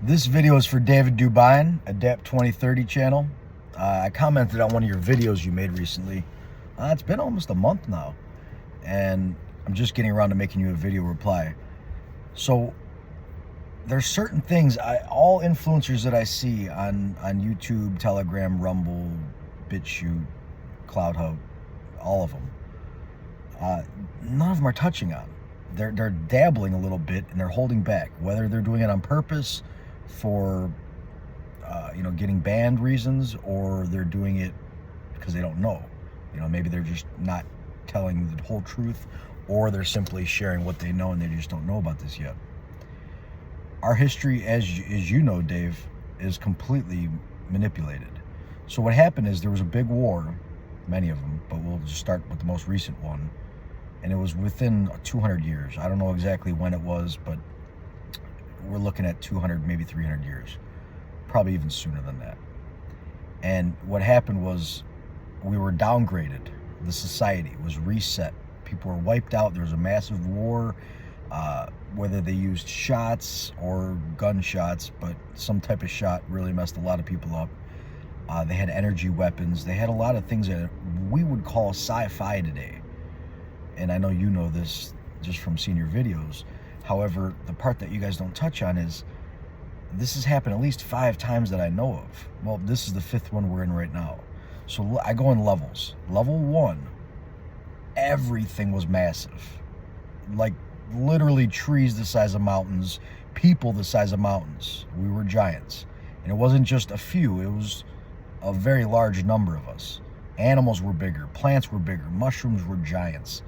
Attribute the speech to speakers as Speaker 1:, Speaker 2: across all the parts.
Speaker 1: This video is for David Dubine, Adapt 2030 channel. I commented on one of your videos you made recently. It's been almost a month now, and I'm just getting around to making you a video reply. So there's certain things, all influencers that I see on YouTube, Telegram, Rumble, BitChute, CloudHub, all of them, none of them are touching on. They're dabbling a little bit and they're holding back, whether they're doing it on purpose for getting banned reasons, or they're doing it because they don't know. Maybe they're just not telling the whole truth, or they're simply sharing what they know and they just don't know about this yet. Our history, as you know, Dave, is completely manipulated. So what happened is there was a big war, many of them, but we'll just start with the most recent one, and it was within 200 years. I don't know exactly when it was, but we're looking at 200, maybe 300 years, probably even sooner than that. And what happened was we were downgraded. The society was reset. People were wiped out. There was a massive war, whether they used shots or gunshots, but some type of shot really messed a lot of people up. They had energy weapons. They had a lot of things that we would call sci-fi today. And I know you know this just from seeing your videos. However, the part that you guys don't touch on is this has happened at least 5 times that I know of. Well, this is the 5th one we're in right now. So I go in levels. Level 1, everything was massive. Like literally trees the size of mountains, people the size of mountains. We were giants. And it wasn't just a few, it was a very large number of us. Animals were bigger, plants were bigger, mushrooms were giants.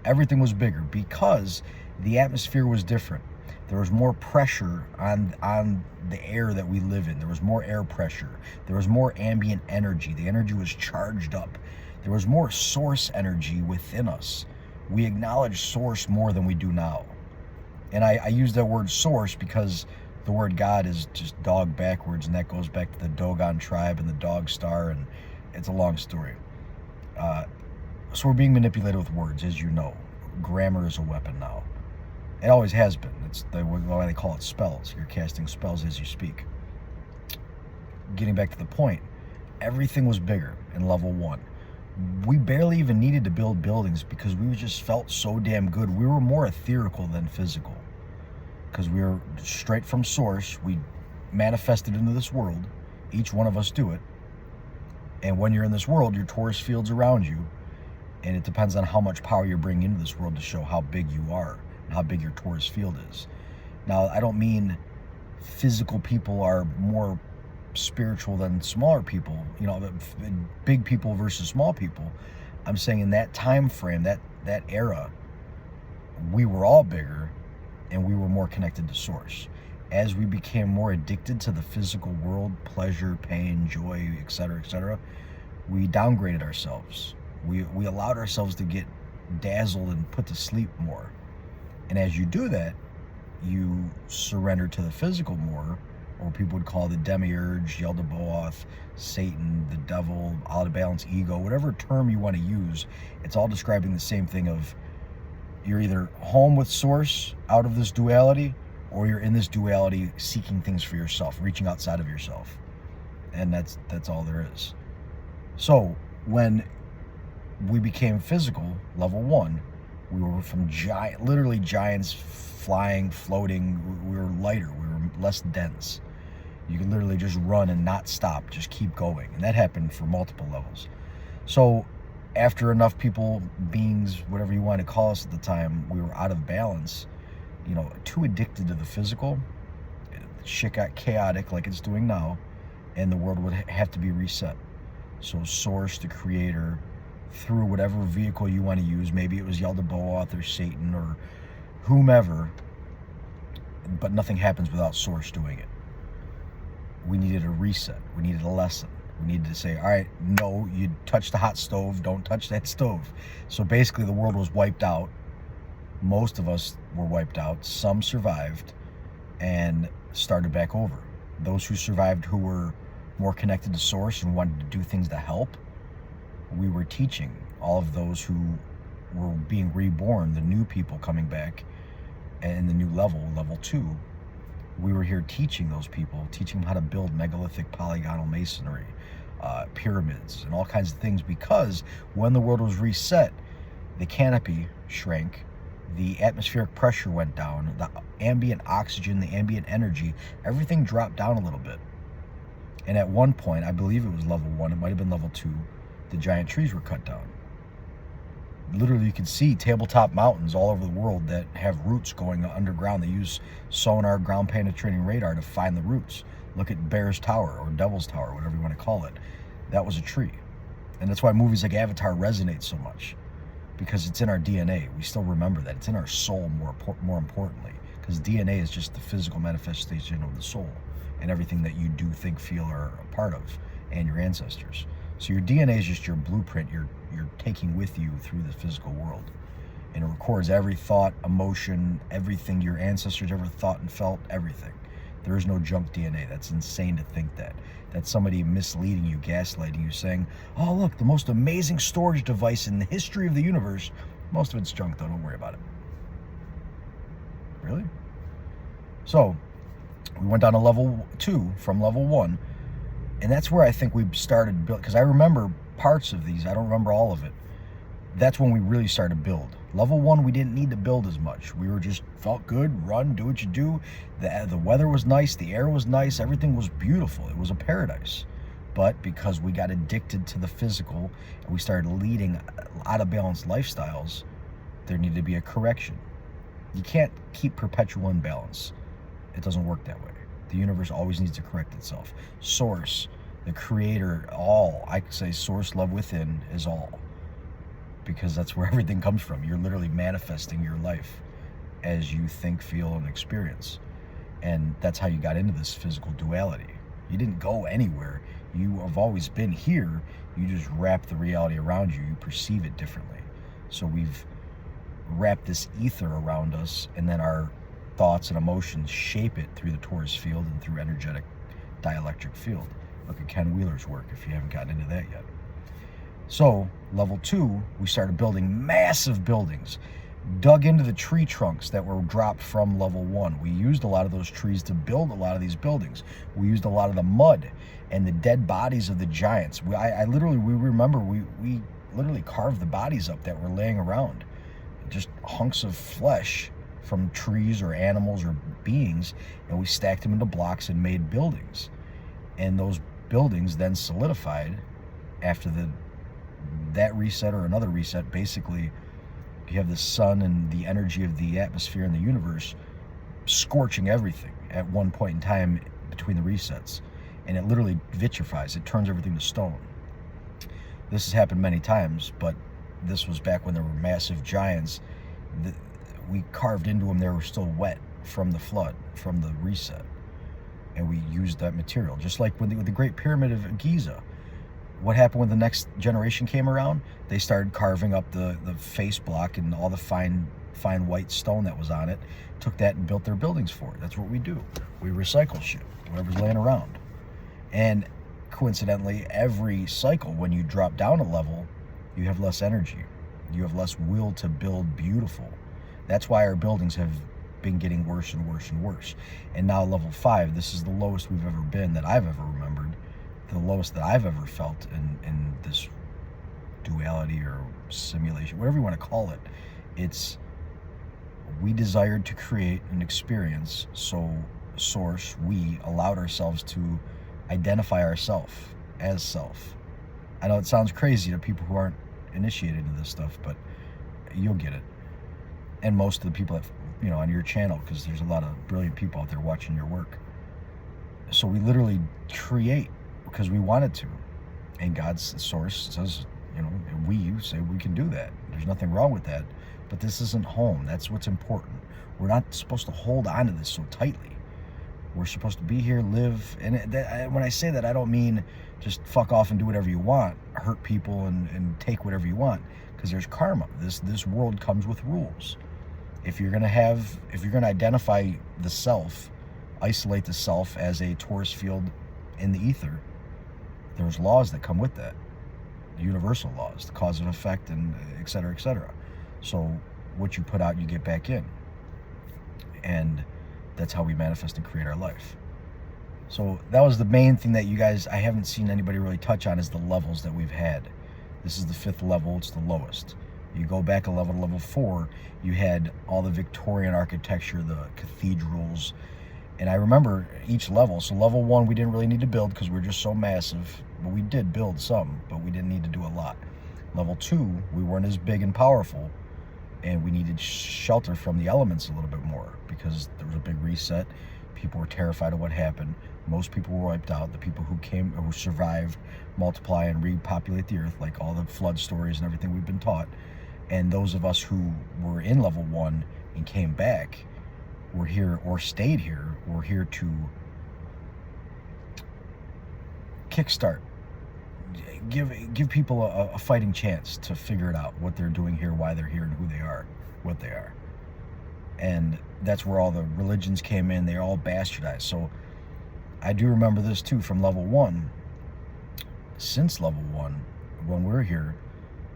Speaker 1: Everything was bigger because the atmosphere was different. There was more pressure on the air that we live in. There was more air pressure. There was more ambient energy. The energy was charged up. There was more source energy within us. We acknowledge source more than we do now. And I use that word source because the word God is just dog backwards, and that goes back to the Dogon tribe and the dog star, and it's a long story. So we're being manipulated with words, as you know. Grammar is a weapon now. It always has been. It's why they call it spells. You're casting spells as you speak. Getting back to the point, everything was bigger in level 1. We barely even needed to build buildings because we just felt so damn good. We were more ethereal than physical because we were straight from source. We manifested into this world. Each one of us do it. And when you're in this world, your torus field's around you, and it depends on how much power you're bringing into this world to show how big you are and how big your torus field is. Now, I don't mean physical people are more spiritual than smaller people, big people versus small people. I'm saying in that time frame, that era, we were all bigger and we were more connected to source. As we became more addicted to the physical world, pleasure, pain, joy, etc., we downgraded ourselves. We allowed ourselves to get dazzled and put to sleep more. And as you do that, you surrender to the physical more, or people would call the demiurge, Yaldabaoth, Satan, the devil, out of balance ego, whatever term you want to use. It's all describing the same thing of you're either home with source out of this duality, or you're in this duality seeking things for yourself, reaching outside of yourself. And that's all there is. So when we became physical, level 1, we were from literally giants, flying, floating. We were lighter, we were less dense. You could literally just run and not stop, just keep going. And that happened for multiple levels. So after enough people, beings, whatever you want to call us at the time, we were out of balance, too addicted to the physical. Shit got chaotic like it's doing now, and the world would have to be reset. So source, the creator, through whatever vehicle you want to use, maybe it was Yaldabaoth or Satan or whomever, but nothing happens without source doing it. We needed a reset. We needed a lesson. We needed to say, all right, no, you touch the hot stove, don't touch that stove. So basically the world was wiped out. Most of us were wiped out. Some survived and started back over. Those who survived, who were more connected to source and wanted to do things to help, we were teaching all of those who were being reborn, the new people coming back, and the new level 2, We were here teaching those people, teaching them how to build megalithic polygonal masonry, pyramids, and all kinds of things, because when the world was reset, the canopy shrank, the atmospheric pressure went down, the ambient oxygen, the ambient energy, everything dropped down a little bit. And at one point, I believe it was level 1, it might have been level 2, the giant trees were cut down. Literally, you can see tabletop mountains all over the world that have roots going underground. They use sonar, ground penetrating radar to find the roots. Look at Bear's Tower or Devil's Tower, whatever you want to call it. That was a tree. And that's why movies like Avatar resonate so much, because it's in our DNA. We still remember that. It's in our soul more importantly, because DNA is just the physical manifestation of the soul and everything that you do, think, feel, are a part of, and your ancestors. So your DNA is just your blueprint you're taking with you through the physical world. And it records every thought, emotion, everything your ancestors ever thought and felt, everything. There is no junk DNA. That's insane to think that. That's somebody misleading you, gaslighting you, saying, oh, look, the most amazing storage device in the history of the universe. Most of it's junk, though. Don't worry about it. Really? So, we went down to level 2 from level 1. And that's where I think we started build, because I remember parts of these. I don't remember all of it. That's when we really started to build. Level 1, we didn't need to build as much. We were just felt good, run, do what you do. The weather was nice, the air was nice, everything was beautiful. It was a paradise. But because we got addicted to the physical and we started leading out of balance lifestyles, there needed to be a correction. You can't keep perpetual imbalance. It doesn't work that way. The universe always needs to correct itself. Source, the creator, all, I could say source, love within is all. Because that's where everything comes from. You're literally manifesting your life as you think, feel, and experience. And that's how you got into this physical duality. You didn't go anywhere. You have always been here. You just wrap the reality around you. You perceive it differently. So we've wrapped this ether around us, and then our thoughts and emotions shape it through the torus field and through energetic dielectric field. Look at Ken Wheeler's work if you haven't gotten into that yet. So, level 2, we started building massive buildings, dug into the tree trunks that were dropped from level 1. We used a lot of those trees to build a lot of these buildings. We used a lot of the mud and the dead bodies of the giants. We literally carved the bodies up that were laying around. Just hunks of flesh from trees or animals or beings, and we stacked them into blocks and made buildings. And those buildings then solidified after that reset or another reset. Basically, you have the sun and the energy of the atmosphere and the universe scorching everything at one point in time between the resets, and it literally vitrifies. It turns everything to stone. This has happened many times, but this was back when there were massive giants. We carved into them. They were still wet from the flood, from the reset, and we used that material. Just like with the Great Pyramid of Giza. What happened when the next generation came around? They started carving up the face block and all the fine white stone that was on it, took that and built their buildings for it. That's what we do. We recycle shit, whatever's laying around. And coincidentally, every cycle, when you drop down a level, you have less energy. You have less will to build beautiful. That's why our buildings have been getting worse and worse and worse. And now level 5, this is the lowest we've ever been that I've ever remembered. The lowest that I've ever felt in this duality or simulation, whatever you want to call it. It's, we desired to create an experience, so source, we allowed ourselves to identify ourselves as self. I know it sounds crazy to people who aren't initiated into this stuff, but you'll get it. And most of the people that, on your channel, because there's a lot of brilliant people out there watching your work. So we literally create because we wanted to. And God's source says, we say we can do that. There's nothing wrong with that. But this isn't home. That's what's important. We're not supposed to hold on to this so tightly. We're supposed to be here, live. And when I say that, I don't mean just fuck off and do whatever you want, hurt people and take whatever you want. Because there's karma. This world comes with rules. If you're gonna identify the self, isolate the self as a torus field in the ether, there's laws that come with that. The universal laws, the cause and effect, and et cetera, et cetera. So what you put out, you get back in. And That's how we manifest and create our life. So that was the main thing that you guys, I haven't seen anybody really touch on, is the levels that we've had. This is the 5th level, it's the lowest. You go back a level to level 4, you had all the Victorian architecture, the cathedrals. And I remember each level. So level 1, we didn't really need to build because we're just so massive. But we did build some, but we didn't need to do a lot. Level 2, we weren't as big and powerful, and we needed shelter from the elements a little bit more because there was a big reset. People were terrified of what happened. Most people were wiped out. The people who survived, multiply and repopulate the earth, like all the flood stories and everything we've been taught. And those of us who were in level 1 and came back, were here or stayed here, we're here to kickstart, give people a fighting chance to figure it out, what they're doing here, why they're here, and who they are, what they are. And that's where all the religions came in. They're all bastardized. So I do remember this too from level 1. Since level 1, when we were here,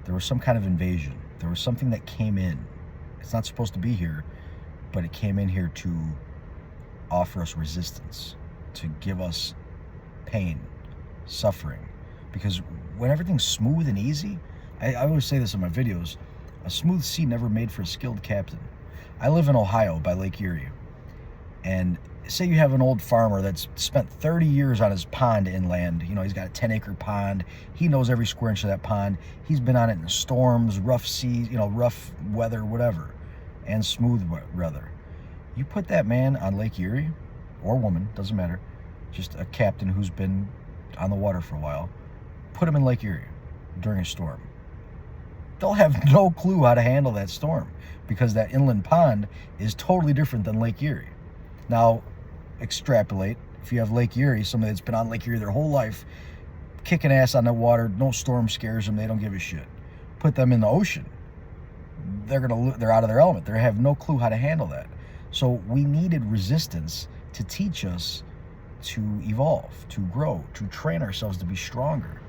Speaker 1: there was some kind of invasion. There was something that came in. It's not supposed to be here, but it came in here to offer us resistance, to give us pain, suffering. Because when everything's smooth and easy, I always say this in my videos, a smooth sea never made for a skilled captain. I live in Ohio by Lake Erie, and say you have an old farmer that's spent 30 years on his pond inland. You know, he's got a 10-acre pond. He knows every square inch of that pond. He's been on it in storms, rough seas, you know, rough weather, whatever, and smooth weather. You put that man on Lake Erie, or woman, doesn't matter, just a captain who's been on the water for a while, put him in Lake Erie during a storm. They'll have no clue how to handle that storm because that inland pond is totally different than Lake Erie. Now, extrapolate, if you have Lake Erie, somebody that's been on Lake Erie their whole life, kicking ass on the water, no storm scares them, they don't give a shit. Put them in the ocean, they're out of their element. They have no clue how to handle that. So we needed resistance to teach us to evolve, to grow, to train ourselves to be stronger.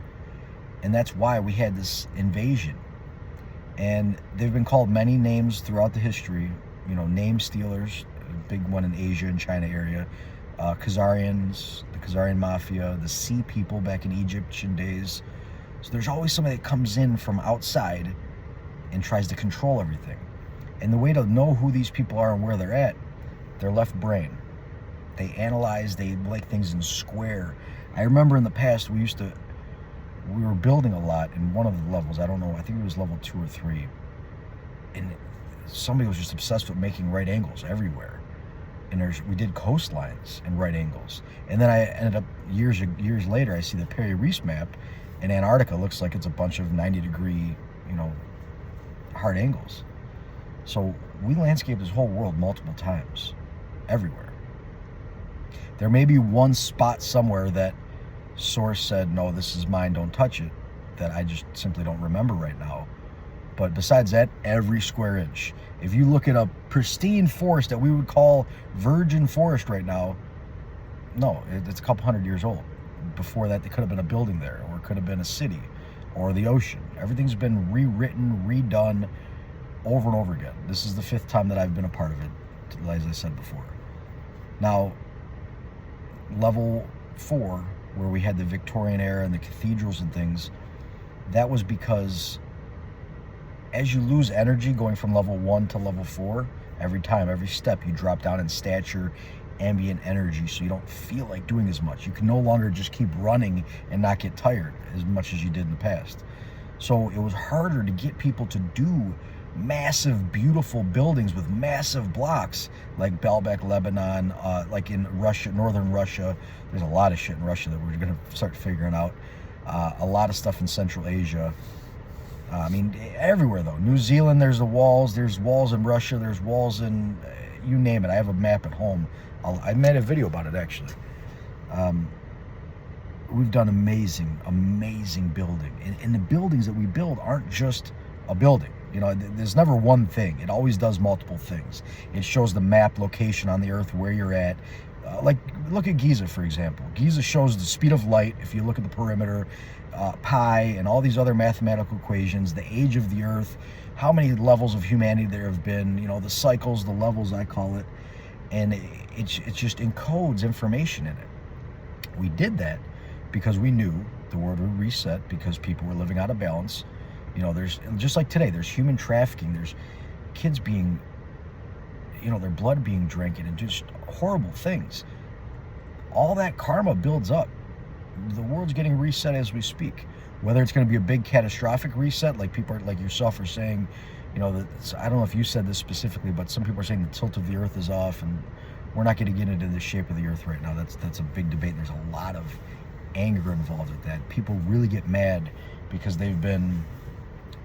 Speaker 1: And that's why we had this invasion. And they've been called many names throughout the history, you know, name stealers, a big one in Asia and China area, Khazarians, the Khazarian mafia, the sea people back in Egyptian days. So there's always somebody that comes in from outside and tries to control everything. And the way to know who these people are and where they're at, their left brain. They analyze, they like things in square. I remember in the past we were building a lot in one of the levels. I don't know, I think it was level 2 or 3. And somebody was just obsessed with making right angles everywhere. And we did coastlines and right angles. And then I ended up, years later, I see the Perry Reese map, and Antarctica looks like it's a bunch of 90-degree, you know, hard angles. So we landscaped this whole world multiple times, everywhere. There may be one spot somewhere that Source said, no, this is mine, don't touch it, that I just simply don't remember right now. But besides that, every square inch. If you look at a pristine forest that we would call virgin forest right now, no, it's a couple hundred years old. Before that, there could have been a building there, or it could have been a city, or the ocean. Everything's been rewritten, redone, over and over again. This is the 5th time that I've been a part of it, as I said before. Now, level 4, where we had the Victorian era and the cathedrals and things, that was because as you lose energy going from level 1 to level 4, every time, every step, you drop down in stature, ambient energy, so you don't feel like doing as much. You can no longer just keep running and not get tired as much as you did in the past. So it was harder to get people to do massive, beautiful buildings with massive blocks like Baalbek, Lebanon, like in Russia, northern Russia. There's a lot of shit in Russia that we're going to start figuring out. A lot of stuff in Central Asia. I mean, everywhere though. New Zealand, there's the walls. There's walls in Russia. There's walls in, you name it. I have a map at home. I made a video about it actually. We've done amazing building. And the buildings that we build aren't just a building. You know, there's never one thing. It always does multiple things. It shows the map location on the earth, where you're at. Like, look at Giza, for example. Giza shows the speed of light, if you look at the perimeter, pi, and all these other mathematical equations, the age of the earth, how many levels of humanity there have been, you know, the cycles, the levels, I call it. And it just encodes information in it. We did that because we knew the world would reset because people were living out of balance. You know, there's, just like today, there's human trafficking, there's kids being, you know, their blood being drank, and just horrible things. All that karma builds up. The world's getting reset as we speak. Whether it's going to be a big catastrophic reset, like people like yourself are saying, you know, that, I don't know if you said this specifically, but some people are saying the tilt of the earth is off, and we're not going to get into the shape of the earth right now. That's a big debate. There's a lot of anger involved with that. People really get mad because they've been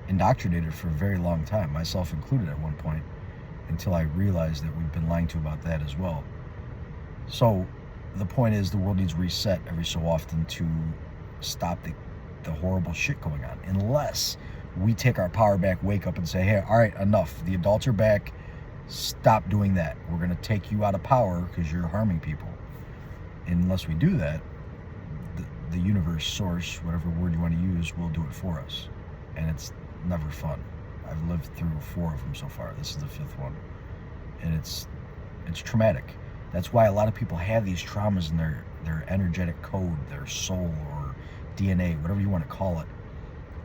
Speaker 1: indoctrinated for a very long time, myself included at one point, until I realized that we've been lying to about that as well. So the point is, the world needs reset every so often to stop the horrible shit going on, unless we take our power back, wake up and say, hey, all right, enough. The adults are back. Stop doing that. We're going to take you out of power because you're harming people. And unless we do that, the universe, source, whatever word you want to use, will do it for us. And it's never fun. I've lived through 4 of them so far. This is the 5th one. And it's traumatic. That's why a lot of people have these traumas in their energetic code, their soul or DNA, whatever you want to call it.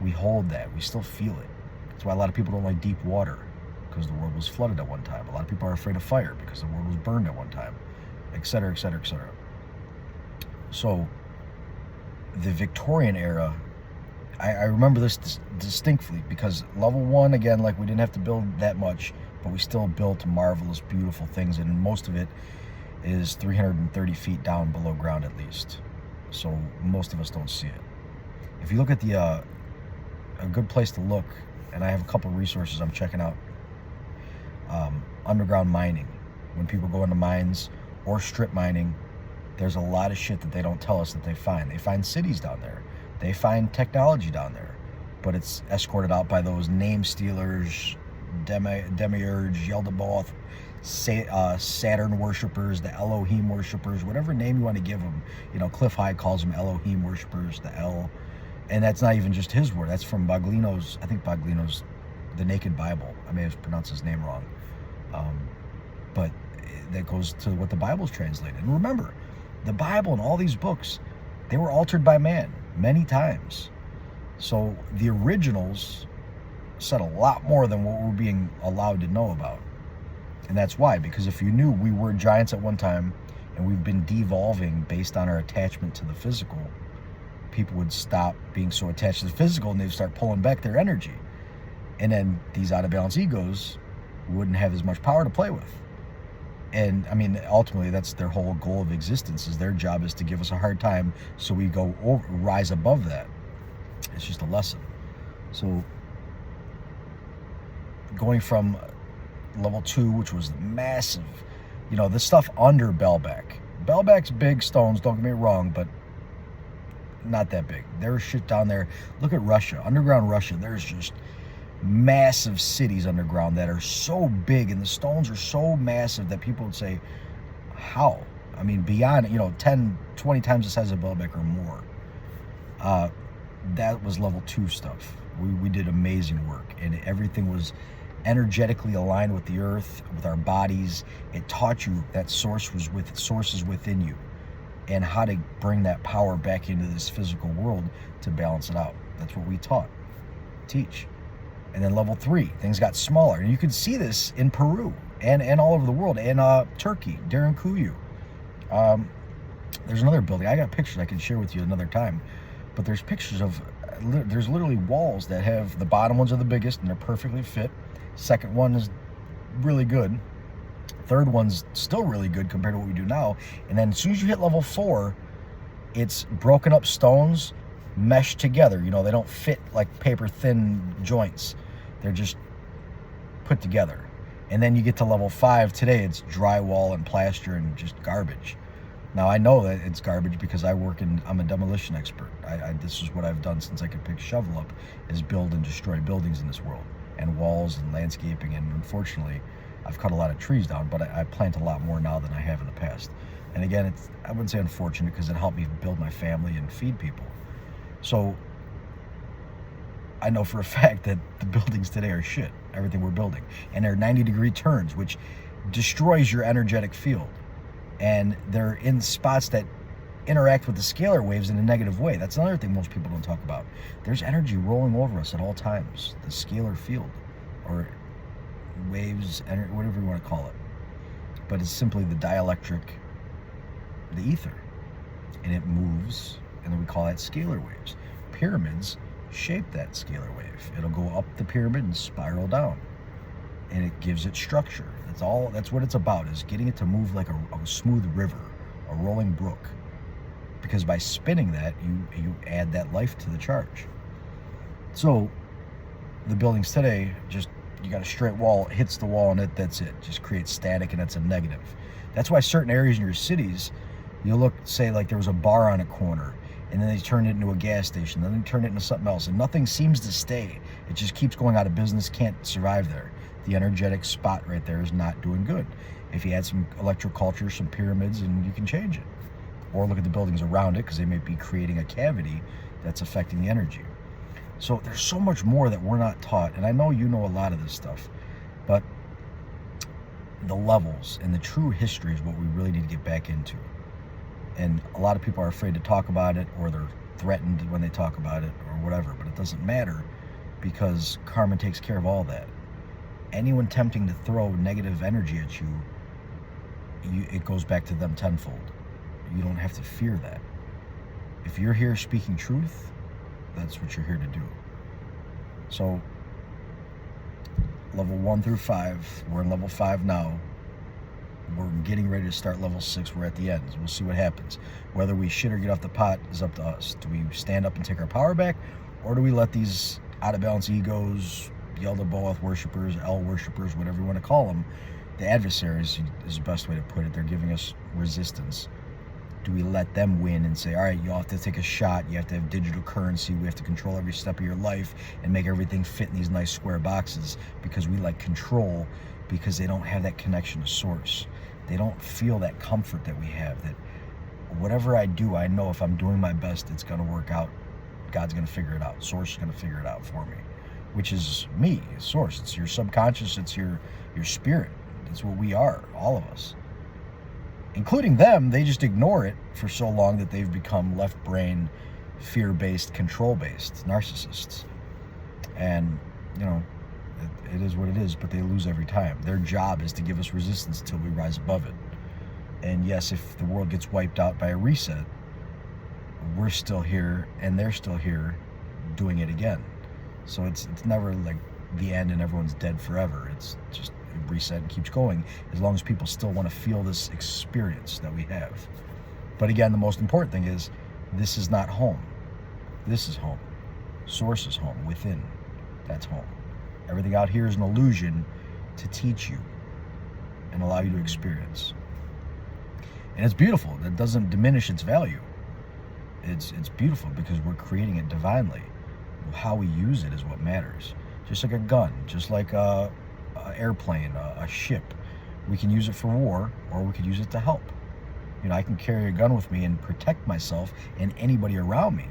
Speaker 1: We hold that. We still feel it. That's why a lot of people don't like deep water, because the world was flooded at one time. A lot of people are afraid of fire because the world was burned at one time, etc., etc., etc. So the Victorian era, I remember this distinctly, because level 1, again, like, we didn't have to build that much, but we still built marvelous, beautiful things, and most of it is 330 feet down below ground at least. So most of us don't see it. If you look at the a good place to look, and I have a couple of resources I'm checking out, underground mining. When people go into mines or strip mining, there's a lot of shit that they don't tell us that they find. They find cities down there. They find technology down there. But it's escorted out by those name stealers, demiurge, Yaldabaoth, Saturn worshippers, the Elohim worshippers, whatever name you want to give them. You know, Cliff High calls them Elohim worshippers, the El. And that's not even just his word. That's from Baglino's, I think Baglino's The Naked Bible. I may have pronounced his name wrong. But that goes to what the Bible's translated. And remember, the Bible and all these books, they were altered by man many times. So the originals said a lot more than what we're being allowed to know about. And that's why, because if you knew we were giants at one time and we've been devolving based on our attachment to the physical, people would stop being so attached to the physical and they'd start pulling back their energy. And then these out of balance egos wouldn't have as much power to play with. And I mean, ultimately, that's their whole goal of existence, is their job is to give us a hard time so we go rise above that. It's just a lesson. So going from level 2, which was massive, you know, this stuff under Bellback. Bellback's big stones, don't get me wrong, but not that big. There's shit down there. Look at Russia, underground Russia. There's just massive cities underground that are so big, and the stones are so massive that people would say, how? I mean, beyond, you know, 10, 20 times the size of Bellback or more. That was level 2 stuff. We did amazing work, and everything was energetically aligned with the earth, with our bodies. It taught you that sources within you, and how to bring that power back into this physical world to balance it out. That's what we teach. And then level 3, things got smaller. And you could see this in Peru and all over the world, and Turkey, Derinkuyu. There's another building. I got pictures I can share with you another time. But there's pictures of, there's literally walls that have, the bottom ones are the biggest and they're perfectly fit. Second one is really good. Third one's still really good compared to what we do now. And then as soon as you hit level 4, it's broken up stones meshed together. You know, they don't fit like paper thin joints. They're just put together. And then you get to level 5. Today it's drywall and plaster and just garbage. Now I know that it's garbage because I'm a demolition expert. This is what I've done since I could pick a shovel up, is build and destroy buildings in this world, and walls and landscaping. And unfortunately, I've cut a lot of trees down, but I plant a lot more now than I have in the past. And again, I wouldn't say unfortunate, because it helped me build my family and feed people. So I know for a fact that the buildings today are shit, everything we're building. And they're 90-degree turns, which destroys your energetic field. and they're in spots that interact with the scalar waves in a negative way. That's another thing most people don't talk about. There's energy rolling over us at all times, the scalar field, or waves, whatever you want to call it. But it's simply the dielectric, the ether, and it moves, and then we call that scalar waves. Pyramids shape that scalar wave. It'll go up the pyramid and spiral down, and it gives it structure. That's what it's about, is getting it to move like a smooth river, a rolling brook. Because by spinning that, you add that life to the charge. So the buildings today, just, you got a straight wall, it hits the wall, and that's it. Just creates static, and that's a negative. That's why certain areas in your cities, you look, say like there was a bar on a corner, and then they turned it into a gas station, then they turned it into something else, and nothing seems to stay. It just keeps going out of business, can't survive there. The energetic spot right there is not doing good. If you add some electroculture, some pyramids, and you can change it. Or look at the buildings around it, because they may be creating a cavity that's affecting the energy. So there's so much more that we're not taught, and I know you know a lot of this stuff, but the levels and the true history is what we really need to get back into. And a lot of people are afraid to talk about it, or they're threatened when they talk about it, or whatever, but it doesn't matter, because karma takes care of all that. Anyone attempting to throw negative energy at you, it goes back to them tenfold. You don't have to fear that. If you're here speaking truth, that's what you're here to do. So, level 1 through 5, we're in level 5 now. We're getting ready to start level 6. We're at the end. We'll see what happens. Whether we shit or get off the pot is up to us. Do we stand up and take our power back, or do we let these out of balance egos, Yaldabaoth worshippers, El worshippers, whatever you want to call them, the adversaries is the best way to put it. They're giving us resistance. Do we let them win and say, all right, you have to take a shot, you have to have digital currency, we have to control every step of your life and make everything fit in these nice square boxes, because we like control, because they don't have that connection to source. They don't feel that comfort that we have, that whatever I do, I know if I'm doing my best, it's going to work out. God's going to figure it out. Source is going to figure it out for me, which is me, source. It's your subconscious, it's your spirit. It's what we are, all of us. Including them, they just ignore it for so long that they've become left brain, fear-based, control-based narcissists. And, you know, it is what it is, but they lose every time. Their job is to give us resistance until we rise above it. And yes, if the world gets wiped out by a reset, we're still here, and they're still here doing it again. So it's never like the end and everyone's dead forever. It's just reset and keeps going, as long as people still want to feel this experience that we have. But again, the most important thing is, this is not home. This is home. Source is home. Within, that's home. Everything out here is an illusion to teach you and allow you to experience. And it's beautiful. That doesn't diminish its value. It's beautiful because we're creating it divinely. How we use it is what matters. Just like a gun, just like a airplane, a ship. We can use it for war, or we could use it to help. You know, I can carry a gun with me and protect myself and anybody around me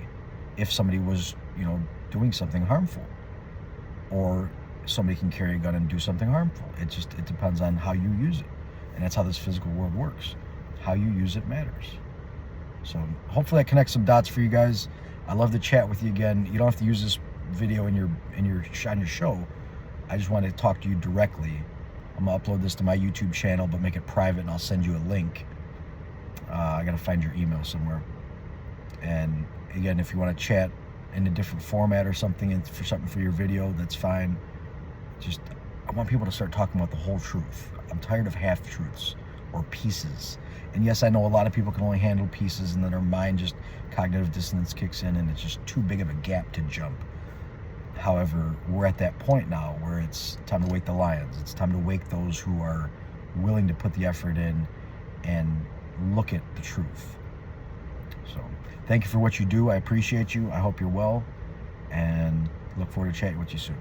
Speaker 1: if somebody was, you know, doing something harmful. Or somebody can carry a gun and do something harmful. It depends on how you use it. And that's how this physical world works. How you use it matters. So hopefully that connects some dots for you guys. I love to chat with you again. You don't have to use this video on your show. I just want to talk to you directly. I'm gonna upload this to my YouTube channel, but make it private, and I'll send you a link. I gotta find your email somewhere. And again, if you want to chat in a different format or something, and for something for your video, that's fine. Just, I want people to start talking about the whole truth. I'm tired of half truths or pieces. And yes, I know a lot of people can only handle pieces, and then their mind just, cognitive dissonance kicks in, and it's just too big of a gap to jump. However, we're at that point now where it's time to wake the lions. It's time to wake those who are willing to put the effort in and look at the truth. So, thank you for what you do. I appreciate you. I hope you're well, and look forward to chatting with you soon.